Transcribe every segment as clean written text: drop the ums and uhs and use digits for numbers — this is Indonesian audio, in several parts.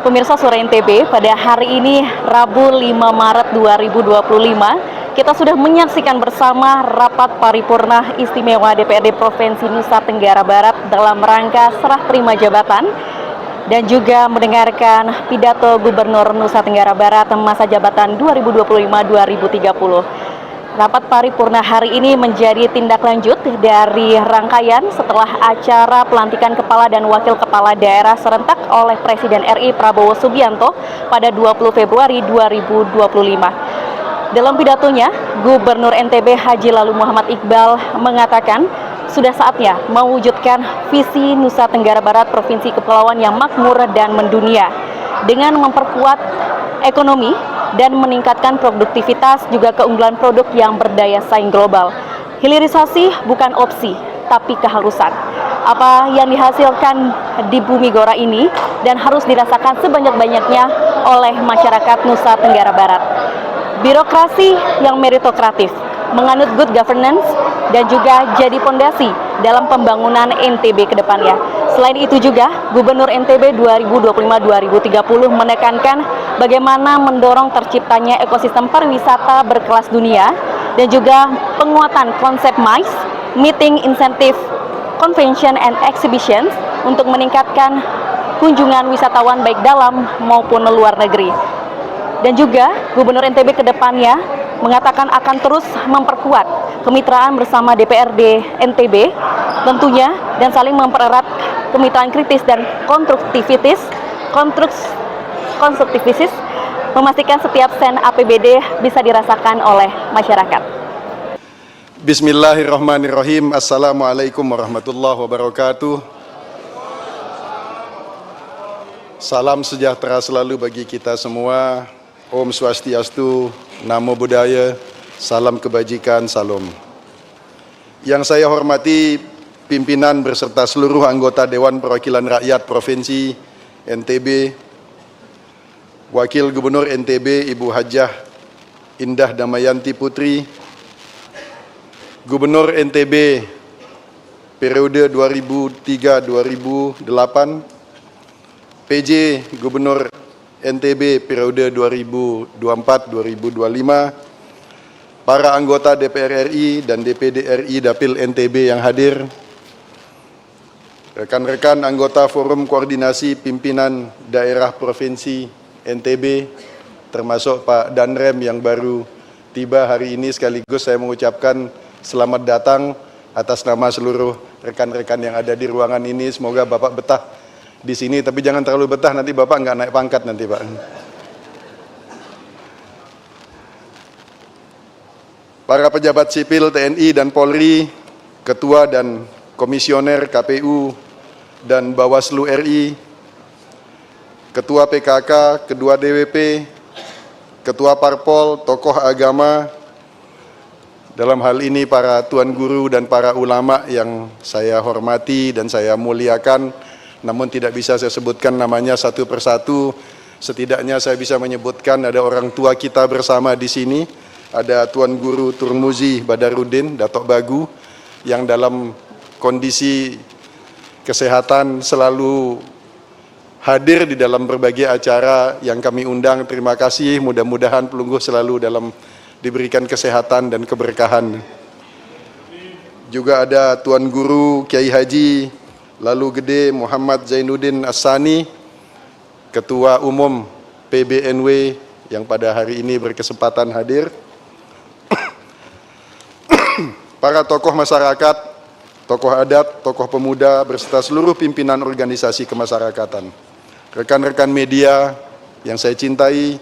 Pemirsa Sore NTB, pada hari ini Rabu 5 Maret 2025, kita sudah menyaksikan bersama rapat paripurna istimewa DPRD Provinsi Nusa Tenggara Barat dalam rangka serah terima jabatan dan juga mendengarkan pidato Gubernur Nusa Tenggara Barat masa jabatan 2025-2030. Rapat paripurna hari ini menjadi tindak lanjut dari rangkaian setelah acara pelantikan kepala dan wakil kepala daerah serentak oleh Presiden RI Prabowo Subianto pada 20 Februari 2025. Dalam pidatonya, Gubernur NTB Haji Lalu Muhammad Iqbal mengatakan sudah saatnya mewujudkan visi Nusa Tenggara Barat Provinsi Kepulauan yang makmur dan mendunia dengan memperkuat ekonomi dan meningkatkan produktivitas juga keunggulan produk yang berdaya saing global. Hilirisasi bukan opsi, tapi keharusan. Apa yang dihasilkan di Bumi Gora ini dan harus dirasakan sebanyak-banyaknya oleh masyarakat Nusa Tenggara Barat. Birokrasi yang meritokratif, menganut good governance, dan juga jadi pondasi dalam pembangunan NTB ke depannya. Selain itu juga, Gubernur NTB 2025-2030 menekankan bagaimana mendorong terciptanya ekosistem pariwisata berkelas dunia dan juga penguatan konsep MICE, Meeting Incentive Convention and Exhibitions, untuk meningkatkan kunjungan wisatawan baik dalam maupun luar negeri. Dan juga, Gubernur NTB ke depannya mengatakan akan terus memperkuat kemitraan bersama DPRD NTB tentunya dan saling mempererat kemitraan kritis dan konstruktivitas, memastikan setiap sen APBD bisa dirasakan oleh masyarakat. Bismillahirrahmanirrahim. Assalamualaikum warahmatullahi wabarakatuh. Salam sejahtera selalu bagi kita semua. Om Swastiastu, Namo Buddhaya, salam kebajikan, salam. Yang saya hormati pimpinan beserta seluruh anggota Dewan Perwakilan Rakyat Provinsi NTB, Wakil Gubernur NTB Ibu Hajah Indah Damayanti Putri, Gubernur NTB periode 2003-2008, PJ Gubernur NTB periode 2024-2025, para anggota DPR RI dan DPD RI Dapil NTB yang hadir, rekan-rekan anggota Forum Koordinasi Pimpinan Daerah Provinsi NTB, termasuk Pak Danrem yang baru tiba hari ini, sekaligus saya mengucapkan selamat datang atas nama seluruh rekan-rekan yang ada di ruangan ini. Semoga Bapak betah di sini, tapi jangan terlalu betah, nanti Bapak nggak naik pangkat nanti, Pak. Para pejabat sipil TNI dan Polri, Ketua dan Komisioner KPU dan Bawaslu RI, Ketua PKK, Ketua DWP, Ketua Parpol, tokoh agama, dalam hal ini para tuan guru dan para ulama yang saya hormati dan saya muliakan, namun tidak bisa saya sebutkan namanya satu persatu. Setidaknya saya bisa menyebutkan ada orang tua kita bersama di sini. Ada Tuan Guru Turmuzi Badarudin, Datok Bagu, yang dalam kondisi kesehatan selalu hadir di dalam berbagai acara yang kami undang. Terima kasih, mudah-mudahan pelungguh selalu dalam diberikan kesehatan dan keberkahan. Juga ada Tuan Guru Kiai Haji Lalu Gede Muhammad Zainuddin As-Sani, Ketua Umum PBNW yang pada hari ini berkesempatan hadir. Para tokoh masyarakat, tokoh adat, tokoh pemuda, beserta seluruh pimpinan organisasi kemasyarakatan. Rekan-rekan media yang saya cintai,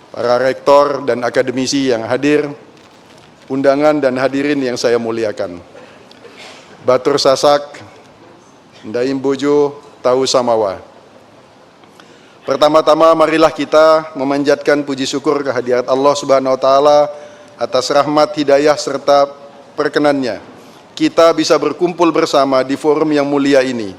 para rektor dan akademisi yang hadir, undangan dan hadirin yang saya muliakan. Batur Sasak, Ndaim Bojo, Tahu Samawa. Pertama-tama marilah kita memanjatkan puji syukur kehadirat Allah Subhanahu wa taala atas rahmat, hidayah serta perkenannya. Kita bisa berkumpul bersama di forum yang mulia ini.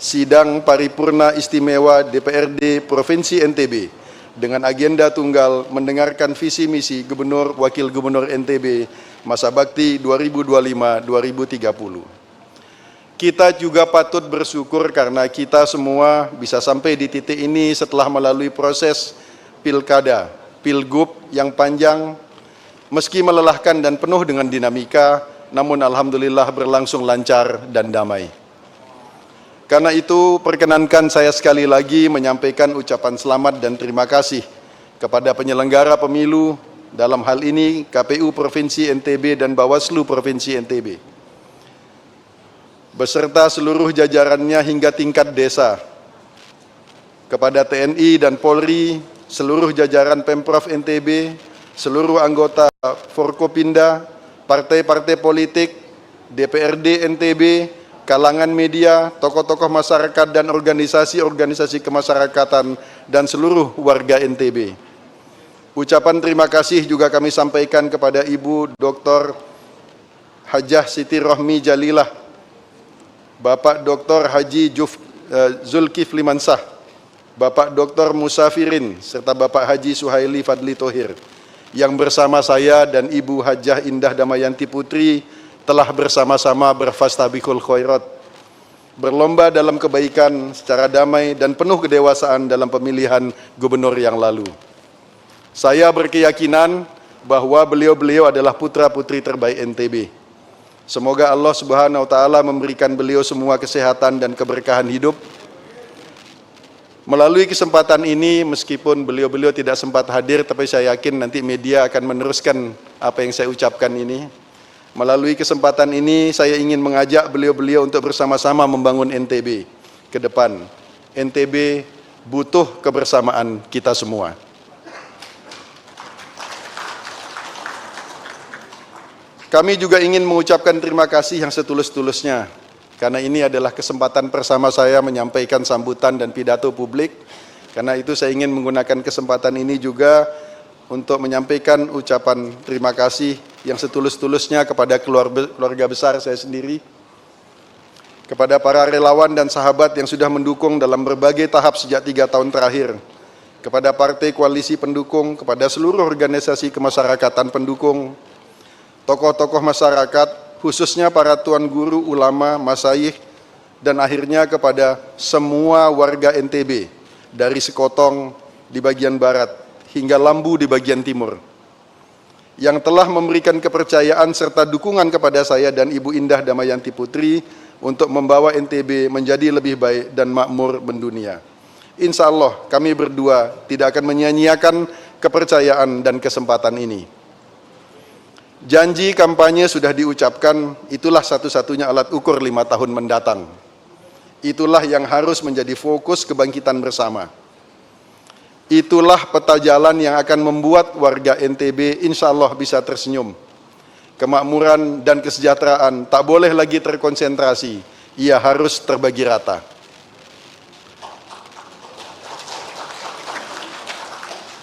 Sidang paripurna istimewa DPRD Provinsi NTB dengan agenda tunggal mendengarkan visi misi Gubernur Wakil Gubernur NTB masa bakti 2025-2030. Kita juga patut bersyukur karena kita semua bisa sampai di titik ini setelah melalui proses pilkada, pilgub yang panjang, meski melelahkan dan penuh dengan dinamika, namun alhamdulillah berlangsung lancar dan damai. Karena itu, perkenankan saya sekali lagi menyampaikan ucapan selamat dan terima kasih kepada penyelenggara pemilu, dalam hal ini KPU Provinsi NTB dan Bawaslu Provinsi NTB, beserta seluruh jajarannya hingga tingkat desa, kepada TNI dan Polri, seluruh jajaran Pemprov NTB, seluruh anggota Forkopimda, partai-partai politik, DPRD NTB, kalangan media, tokoh-tokoh masyarakat dan organisasi-organisasi kemasyarakatan, dan seluruh warga NTB. Ucapan terima kasih juga kami sampaikan kepada Ibu Dr. Hajah Siti Rohmi Jalilah, Bapak Dr. Haji Zulkifli Mansah, Bapak Dr. Musafirin, serta Bapak Haji Suhaili Fadli Thohir, yang bersama saya dan Ibu Hajah Indah Damayanti Putri telah bersama-sama berfastabiqul khairat, berlomba dalam kebaikan secara damai dan penuh kedewasaan dalam pemilihan gubernur yang lalu. Saya berkeyakinan bahwa beliau-beliau adalah putra-putri terbaik NTB. Semoga Allah Subhanahu wa Ta'ala memberikan beliau semua kesehatan dan keberkahan hidup. Melalui kesempatan ini, meskipun beliau-beliau tidak sempat hadir, tapi saya yakin nanti media akan meneruskan apa yang saya ucapkan ini. Melalui kesempatan ini, saya ingin mengajak beliau-beliau untuk bersama-sama membangun NTB ke depan. NTB butuh kebersamaan kita semua. Kami juga ingin mengucapkan terima kasih yang setulus-tulusnya, karena ini adalah kesempatan bersama saya menyampaikan sambutan dan pidato publik. Karena itu saya ingin menggunakan kesempatan ini juga untuk menyampaikan ucapan terima kasih yang setulus-tulusnya kepada keluarga besar saya sendiri, kepada para relawan dan sahabat yang sudah mendukung dalam berbagai tahap sejak 3 tahun terakhir, kepada partai koalisi pendukung, kepada seluruh organisasi kemasyarakatan pendukung, tokoh-tokoh masyarakat, khususnya para tuan guru, ulama, masyayikh, dan akhirnya kepada semua warga NTB, dari Sekotong di bagian barat hingga Lambu di bagian timur, yang telah memberikan kepercayaan serta dukungan kepada saya dan Ibu Indah Damayanti Putri untuk membawa NTB menjadi lebih baik dan makmur mendunia. Insya Allah kami berdua tidak akan menyia-nyiakan kepercayaan dan kesempatan ini. Janji kampanye sudah diucapkan, itulah satu-satunya alat ukur 5 tahun mendatang. Itulah yang harus menjadi fokus kebangkitan bersama. Itulah peta jalan yang akan membuat warga NTB insya Allah bisa tersenyum. Kemakmuran dan kesejahteraan tak boleh lagi terkonsentrasi, ia harus terbagi rata.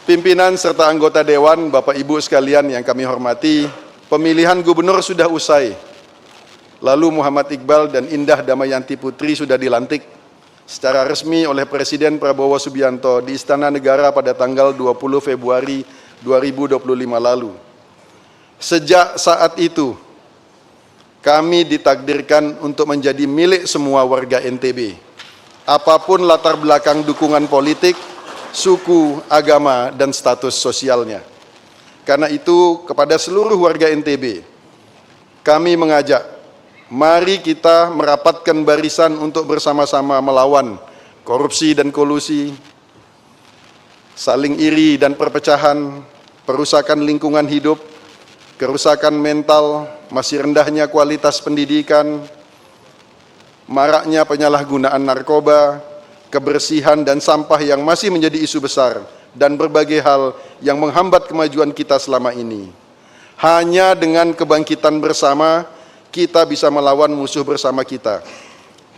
Pimpinan serta anggota Dewan, Bapak Ibu sekalian yang kami hormati, pemilihan gubernur sudah usai. Lalu Muhammad Iqbal dan Indah Damayanti Putri sudah dilantik secara resmi oleh Presiden Prabowo Subianto di Istana Negara pada tanggal 20 Februari 2025 lalu. Sejak saat itu, kami ditakdirkan untuk menjadi milik semua warga NTB. Apapun latar belakang dukungan politik, suku, agama, dan status sosialnya. Karena itu, kepada seluruh warga NTB, kami mengajak, mari kita merapatkan barisan untuk bersama-sama melawan korupsi dan kolusi, saling iri dan perpecahan, perusakan lingkungan hidup, kerusakan mental, masih rendahnya kualitas pendidikan, maraknya penyalahgunaan narkoba, kebersihan dan sampah yang masih menjadi isu besar, dan berbagai hal yang menghambat kemajuan kita selama ini. Hanya dengan kebangkitan bersama, kita bisa melawan musuh bersama kita.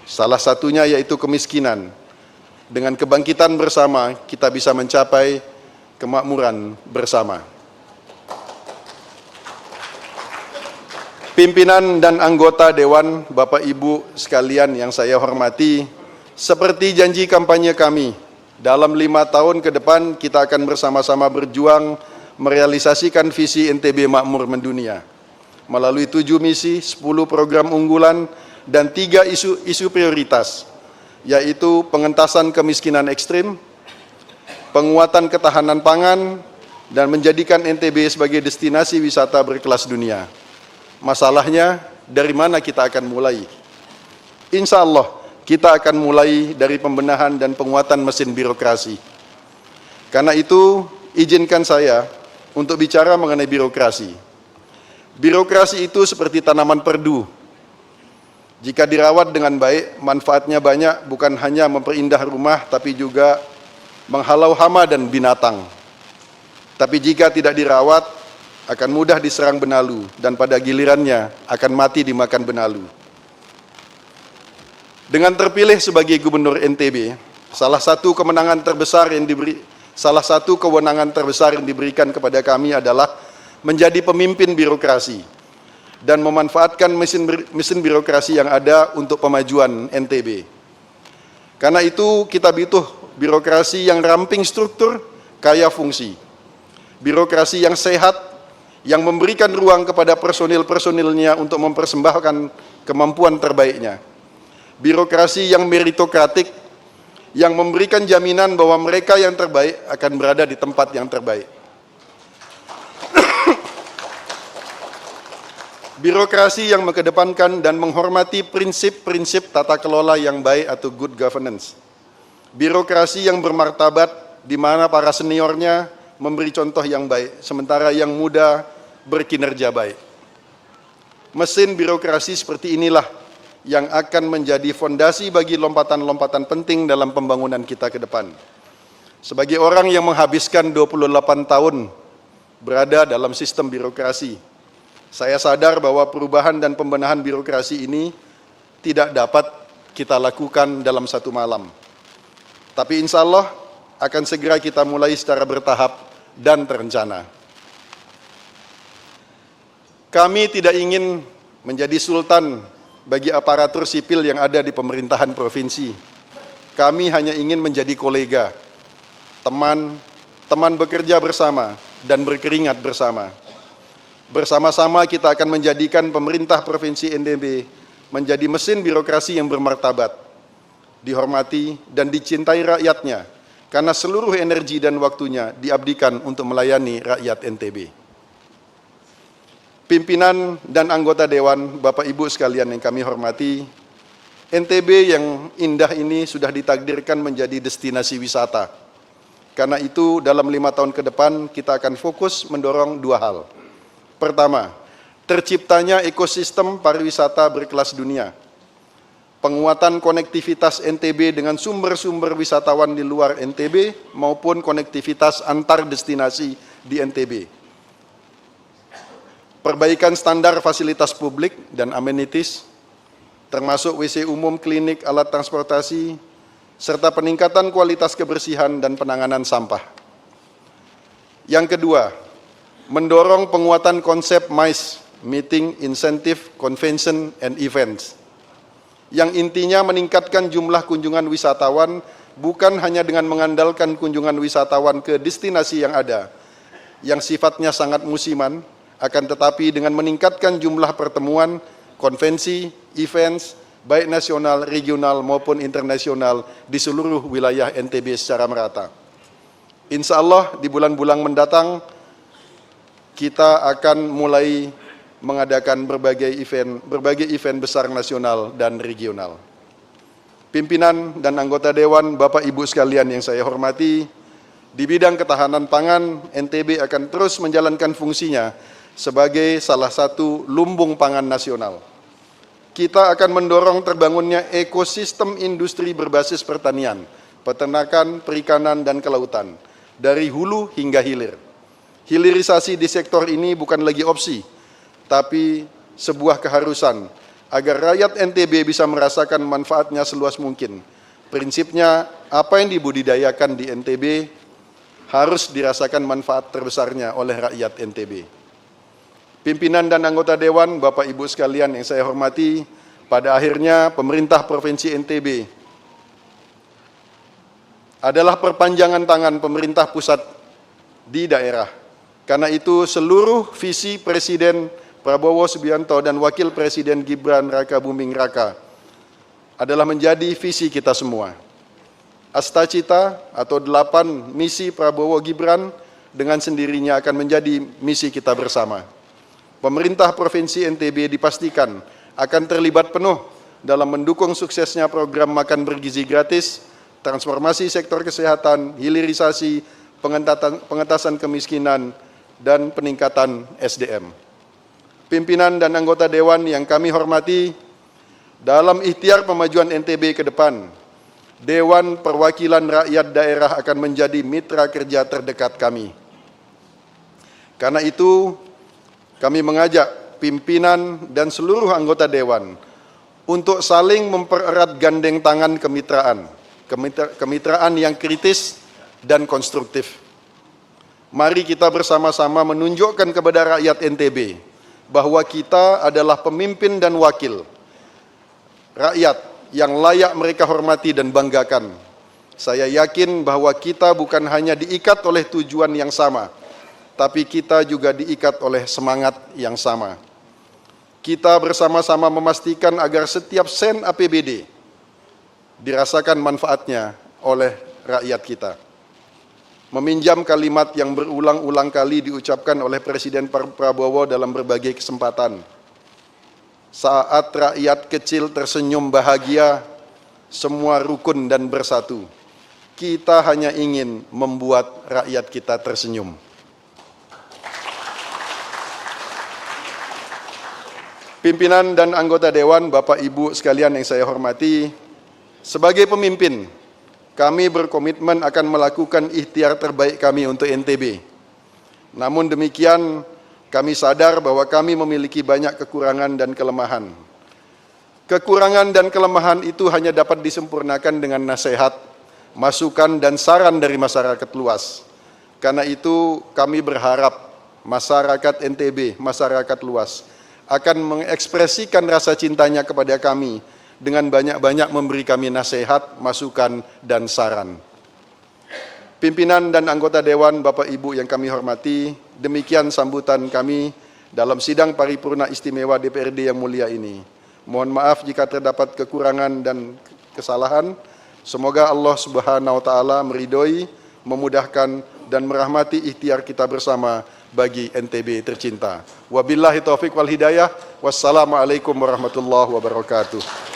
Salah satunya yaitu kemiskinan. Dengan kebangkitan bersama, kita bisa mencapai kemakmuran bersama. Pimpinan dan anggota Dewan, Bapak Ibu sekalian yang saya hormati, seperti janji kampanye kami, dalam 5 tahun ke depan kita akan bersama-sama berjuang merealisasikan visi NTB makmur mendunia. Melalui 7 misi, 10 program unggulan, dan 3 isu prioritas, yaitu pengentasan kemiskinan ekstrim, penguatan ketahanan pangan, dan menjadikan NTB sebagai destinasi wisata berkelas dunia. Masalahnya, dari mana kita akan mulai? Insya Allah, kita akan mulai dari pembenahan dan penguatan mesin birokrasi. Karena itu, izinkan saya untuk bicara mengenai birokrasi. Birokrasi itu seperti tanaman perdu. Jika dirawat dengan baik, manfaatnya banyak, bukan hanya memperindah rumah, tapi juga menghalau hama dan binatang. Tapi jika tidak dirawat, akan mudah diserang benalu, dan pada gilirannya akan mati dimakan benalu. Dengan terpilih sebagai Gubernur NTB, salah satu kewenangan terbesar yang diberikan kepada kami adalah menjadi pemimpin birokrasi dan memanfaatkan mesin birokrasi yang ada untuk pemajuan NTB. Karena itu kita butuh birokrasi yang ramping struktur, kaya fungsi. Birokrasi yang sehat, yang memberikan ruang kepada personil-personilnya untuk mempersembahkan kemampuan terbaiknya. Birokrasi yang meritokratik, yang memberikan jaminan bahwa mereka yang terbaik akan berada di tempat yang terbaik. Birokrasi yang mengedepankan dan menghormati prinsip-prinsip tata kelola yang baik atau good governance. Birokrasi yang bermartabat di mana para seniornya memberi contoh yang baik, sementara yang muda berkinerja baik. Mesin birokrasi seperti inilah yang akan menjadi fondasi bagi lompatan-lompatan penting dalam pembangunan kita ke depan. Sebagai orang yang menghabiskan 28 tahun berada dalam sistem birokrasi, saya sadar bahwa perubahan dan pembenahan birokrasi ini tidak dapat kita lakukan dalam satu malam. Tapi insya Allah akan segera kita mulai secara bertahap dan terencana. Kami tidak ingin menjadi sultan bagi aparatur sipil yang ada di pemerintahan provinsi. Kami hanya ingin menjadi kolega, teman bekerja bersama dan berkeringat bersama. Bersama-sama kita akan menjadikan pemerintah Provinsi NTB menjadi mesin birokrasi yang bermartabat, dihormati dan dicintai rakyatnya, karena seluruh energi dan waktunya diabdikan untuk melayani rakyat NTB. Pimpinan dan anggota Dewan, Bapak Ibu sekalian yang kami hormati, NTB yang indah ini sudah ditakdirkan menjadi destinasi wisata. Karena itu dalam 5 tahun ke depan kita akan fokus mendorong 2 hal. Pertama, terciptanya ekosistem pariwisata berkelas dunia. Penguatan konektivitas NTB dengan sumber-sumber wisatawan di luar NTB maupun konektivitas antar destinasi di NTB. Perbaikan standar fasilitas publik dan amenities, termasuk WC umum, klinik, alat transportasi, serta peningkatan kualitas kebersihan dan penanganan sampah. Yang kedua, mendorong penguatan konsep MICE, Meeting, Incentive, Convention, and Events, yang intinya meningkatkan jumlah kunjungan wisatawan bukan hanya dengan mengandalkan kunjungan wisatawan ke destinasi yang ada, yang sifatnya sangat musiman, akan tetapi dengan meningkatkan jumlah pertemuan, konvensi, events, baik nasional, regional maupun internasional di seluruh wilayah NTB secara merata. Insya Allah di bulan-bulan mendatang kita akan mulai mengadakan berbagai event besar nasional dan regional. Pimpinan dan anggota Dewan, Bapak Ibu sekalian yang saya hormati, di bidang ketahanan pangan, NTB akan terus menjalankan fungsinya sebagai salah satu lumbung pangan nasional. Kita akan mendorong terbangunnya ekosistem industri berbasis pertanian, peternakan, perikanan, dan kelautan, dari hulu hingga hilir. Hilirisasi di sektor ini bukan lagi opsi, tapi sebuah keharusan agar rakyat NTB bisa merasakan manfaatnya seluas mungkin. Prinsipnya, apa yang dibudidayakan di NTB harus dirasakan manfaat terbesarnya oleh rakyat NTB. Pimpinan dan anggota Dewan, Bapak Ibu sekalian yang saya hormati, pada akhirnya pemerintah Provinsi NTB adalah perpanjangan tangan pemerintah pusat di daerah. Karena itu seluruh visi Presiden Prabowo Subianto dan Wakil Presiden Gibran Raka Buming Raka adalah menjadi visi kita semua. Astacita atau 8 misi Prabowo Gibran dengan sendirinya akan menjadi misi kita bersama. Pemerintah Provinsi NTB dipastikan akan terlibat penuh dalam mendukung suksesnya program makan bergizi gratis, transformasi sektor kesehatan, hilirisasi, pengentasan kemiskinan, dan peningkatan SDM. Pimpinan dan anggota Dewan yang kami hormati, dalam ikhtiar pemajuan NTB ke depan, Dewan Perwakilan Rakyat Daerah akan menjadi mitra kerja terdekat kami. Karena itu, kami mengajak pimpinan dan seluruh anggota Dewan untuk saling mempererat gandeng tangan kemitraan yang kritis dan konstruktif. Mari kita bersama-sama menunjukkan kepada rakyat NTB bahwa kita adalah pemimpin dan wakil rakyat yang layak mereka hormati dan banggakan. Saya yakin bahwa kita bukan hanya diikat oleh tujuan yang sama, tapi kita juga diikat oleh semangat yang sama. Kita bersama-sama memastikan agar setiap sen APBD dirasakan manfaatnya oleh rakyat kita. Meminjam kalimat yang berulang-ulang kali diucapkan oleh Presiden Prabowo dalam berbagai kesempatan. Saat rakyat kecil tersenyum bahagia, semua rukun dan bersatu. Kita hanya ingin membuat rakyat kita tersenyum. Pimpinan dan anggota Dewan, Bapak Ibu sekalian yang saya hormati, sebagai pemimpin, kami berkomitmen akan melakukan ikhtiar terbaik kami untuk NTB. Namun demikian, kami sadar bahwa kami memiliki banyak kekurangan dan kelemahan. Kekurangan dan kelemahan itu hanya dapat disempurnakan dengan nasihat, masukan, dan saran dari masyarakat luas. Karena itu, kami berharap masyarakat NTB, masyarakat luas, akan mengekspresikan rasa cintanya kepada kami dengan banyak-banyak memberi kami nasihat, masukan, dan saran. Pimpinan dan anggota Dewan, Bapak Ibu yang kami hormati, demikian sambutan kami dalam sidang paripurna istimewa DPRD yang mulia ini. Mohon maaf jika terdapat kekurangan dan kesalahan. Semoga Allah Subhanahu wa Ta'ala meridhoi, memudahkan, dan merahmati ikhtiar kita bersama bagi NTB tercinta. Wabillahi taufiq wal hidayah. Wassalamualaikum warahmatullahi wabarakatuh.